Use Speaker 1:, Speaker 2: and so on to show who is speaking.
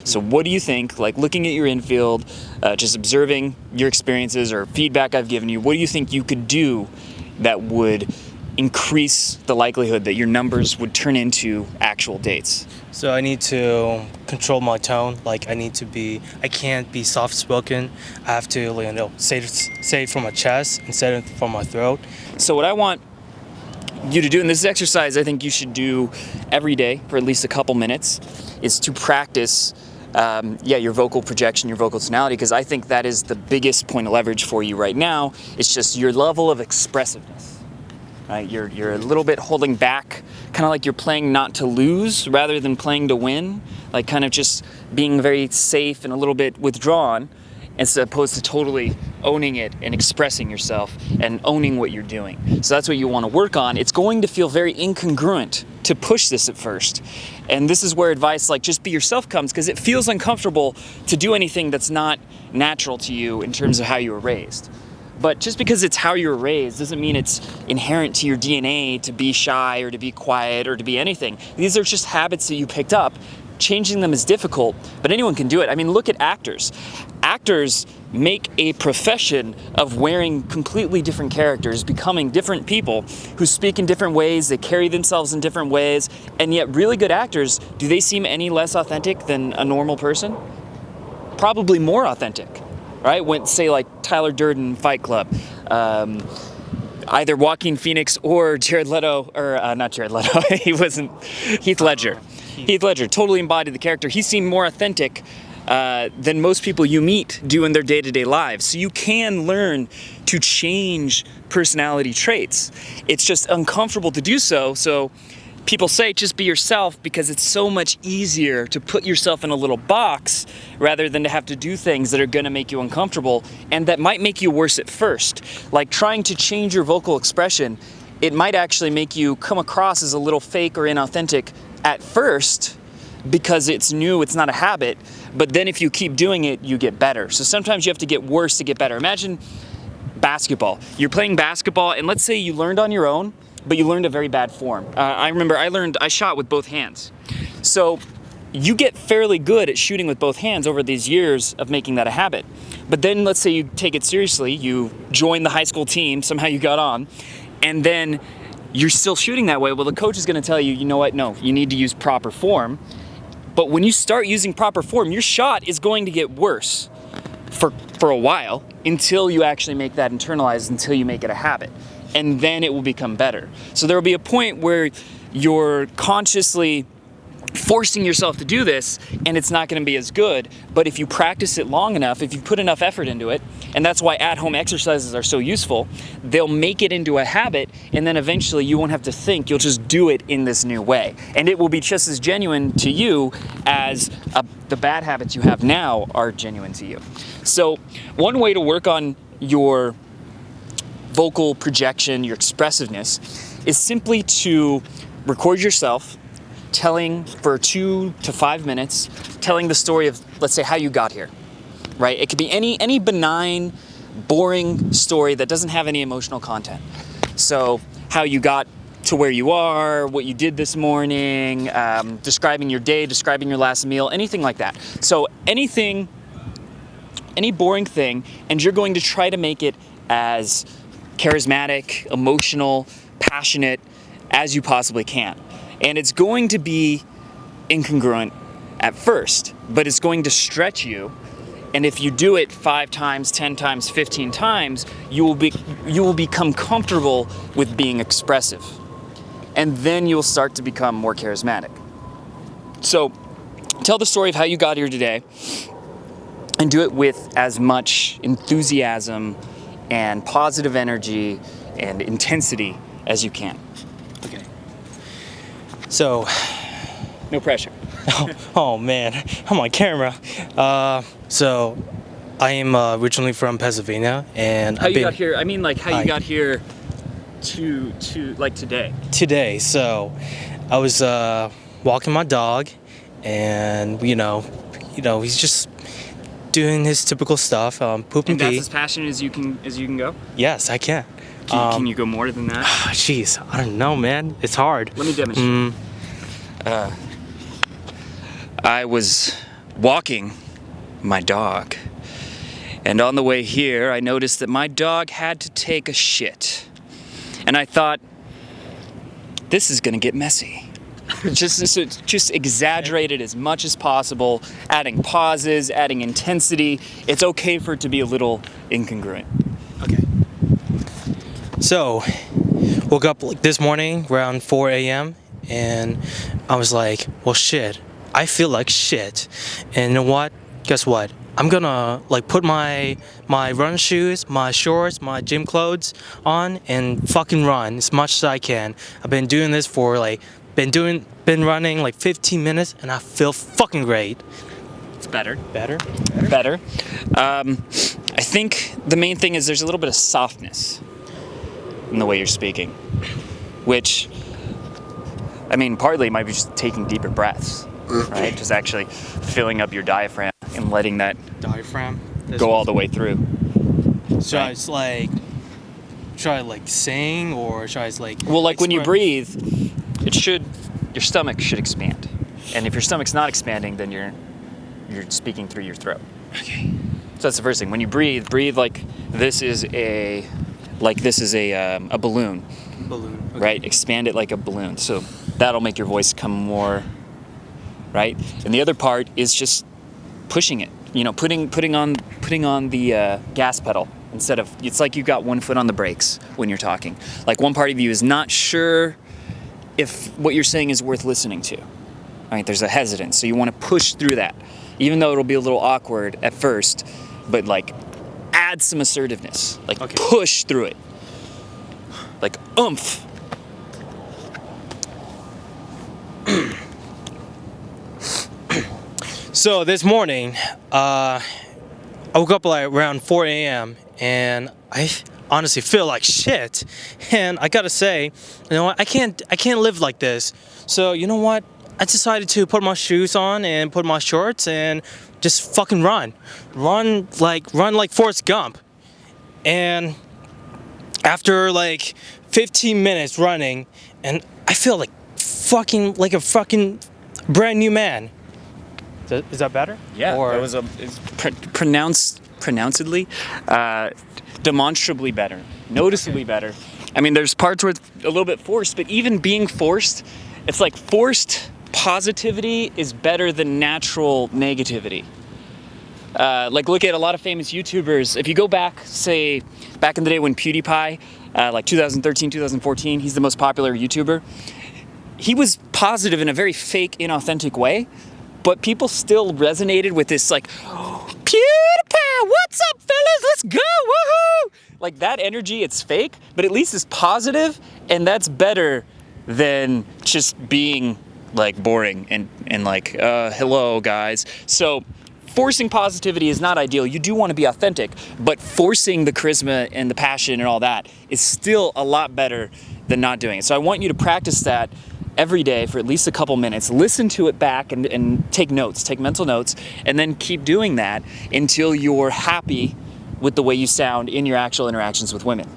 Speaker 1: So what do you think, like looking at your infield, just observing your experiences or feedback I've given you, what do you think you could do that would increase the likelihood that your numbers would turn into actual dates?
Speaker 2: So I need to control my tone. Like I can't be soft-spoken. I have to, say it from my chest instead of from my throat.
Speaker 1: So what I want you to do, and this exercise I think you should do every day for at least a couple minutes, is to practice your vocal projection, your vocal tonality, because I think that is the biggest point of leverage for you right now. It's just your level of expressiveness. Right? You're a little bit holding back, kind of like you're playing not to lose rather than playing to win, like kind of just being very safe and a little bit withdrawn, as opposed to totally owning it and expressing yourself and owning what you're doing. So that's what you want to work on. It's going to feel very incongruent to push this at first. And this is where advice like just be yourself comes, because it feels uncomfortable to do anything that's not natural to you in terms of how you were raised. But just because it's how you were raised doesn't mean it's inherent to your DNA to be shy or to be quiet or to be anything. These are just habits that you picked up. Changing them is difficult, but anyone can do it. I mean, look at actors. Actors make a profession of wearing completely different characters, becoming different people who speak in different ways, they carry themselves in different ways, and yet really good actors, do they seem any less authentic than a normal person? Probably more authentic, right? When, say, like Tyler Durden, Fight Club, either Joaquin Phoenix or Jared Leto, or not Jared Leto, Heath Ledger. Heath Ledger totally embodied the character. He seemed more authentic than most people you meet do in their day-to-day lives. So you can learn to change personality traits. It's just uncomfortable to do so. So people say just be yourself because it's so much easier to put yourself in a little box rather than to have to do things that are going to make you uncomfortable and that might make you worse at first. Like trying to change your vocal expression, it might actually make you come across as a little fake or inauthentic at first because it's new, it's not a habit, but then if you keep doing it, you get better. So sometimes you have to get worse to get better. Imagine basketball. You're playing basketball and let's say you learned on your own, but you learned a very bad form. I remember I shot with both hands. So you get fairly good at shooting with both hands over these years of making that a habit. But then let's say you take it seriously, you join the high school team, somehow you got on, and then you're still shooting that way. Well, the coach is going to tell you, you know what, no, you need to use proper form. But when you start using proper form, your shot is going to get worse for a while until you actually make that internalized, until you make it a habit. And then it will become better. So there will be a point where you're consciously forcing yourself to do this and it's not going to be as good. But if you practice it long enough, if you put enough effort into it, and that's why at-home exercises are so useful, they'll make it into a habit and then eventually you won't have to think, you'll just do it in this new way. And it will be just as genuine to you as the bad habits you have now are genuine to you. So one way to work on your vocal projection, your expressiveness, is simply to record yourself telling for 2 to 5 minutes, telling the story of, let's say, how you got here, right? It could be any benign, boring story that doesn't have any emotional content. So how you got to where you are, what you did this morning, describing your day, describing your last meal, anything like that. So any boring thing, and you're going to try to make it as charismatic, emotional, passionate as you possibly can. And it's going to be incongruent at first, but it's going to stretch you. And if you do it 5 times, 10 times, 15 times, you will become comfortable with being expressive. And then you'll start to become more charismatic. So tell the story of how you got here today and do it with as much enthusiasm and positive energy and intensity as you can.
Speaker 2: Okay. So,
Speaker 1: no pressure.
Speaker 2: oh man, I'm on camera. So, I am originally from Pennsylvania, and
Speaker 1: how you got here? I mean, like how you got here to like today.
Speaker 2: Today, so I was walking my dog, and you know, he's just doing his typical stuff, poop and pee.
Speaker 1: And that's as passionate as you can go?
Speaker 2: Yes, I can.
Speaker 1: Can you go more than that?
Speaker 2: Jeez, I don't know, man. It's hard.
Speaker 1: Let me demonstrate. I was walking my dog. And on the way here, I noticed that my dog had to take a shit. And I thought, this is gonna get messy. Just exaggerate it as much as possible, adding pauses, adding intensity. It's okay for it to be a little incongruent.
Speaker 2: Okay. So, woke up like this morning around 4 a.m. and I was like, well, shit, I feel like shit. And you know what? Guess what? I'm gonna like put my run shoes, my shorts, my gym clothes on and fucking run as much as I can. I've been doing this for like been running like 15 minutes and I feel fucking great.
Speaker 1: It's better.
Speaker 2: Better?
Speaker 1: I think the main thing is there's a little bit of softness in the way you're speaking, which, I mean, partly it might be just taking deeper breaths, right? Just actually filling up your diaphragm and letting that
Speaker 2: Diaphragm?
Speaker 1: go all the way through.
Speaker 2: Should I just like sing or should I just like...
Speaker 1: Well, like when you breathe, your stomach should expand. And if your stomach's not expanding, then you're speaking through your throat.
Speaker 2: Okay.
Speaker 1: So that's the first thing. When you breathe like this is a balloon.
Speaker 2: Balloon. Okay.
Speaker 1: Right? Expand it like a balloon. So that'll make your voice come more, right? And the other part is just pushing it. You know, putting on the gas pedal instead of, it's like you've got one foot on the brakes when you're talking. Like one part of you is not sure if what you're saying is worth listening to. Right? There's a hesitance. So you want to push through that. Even though it'll be a little awkward at first, but like add some assertiveness. Like push through it. Like oomph.
Speaker 2: So this morning, I woke up like around 4 a.m. and I honestly feel like shit. And I gotta say, you know what? I can't live like this. So you know what? I decided to put my shoes on and put my shorts and just fucking run like Forrest Gump. And after like 15 minutes running, and I feel like a fucking brand new man. Is that better?
Speaker 1: Yeah.
Speaker 2: Or
Speaker 1: it was pronouncedly, demonstrably better, noticeably better. I mean, there's parts where it's a little bit forced, but even being forced, it's like forced positivity is better than natural negativity. Like look at a lot of famous YouTubers. If you go back, say, back in the day when PewDiePie, like 2013, 2014, he's the most popular YouTuber. He was positive in a very fake, inauthentic way, but people still resonated with this like, PewDiePie, what's up, fellas? Let's go, woohoo! Like that energy, it's fake, but at least it's positive, and that's better than just being like boring and like, hello guys. So forcing positivity is not ideal. You do want to be authentic, but forcing the charisma and the passion and all that is still a lot better than not doing it. So I want you to practice that every day for at least a couple minutes. Listen to it back and take notes, take mental notes, and then keep doing that until you're happy with the way you sound in your actual interactions with women.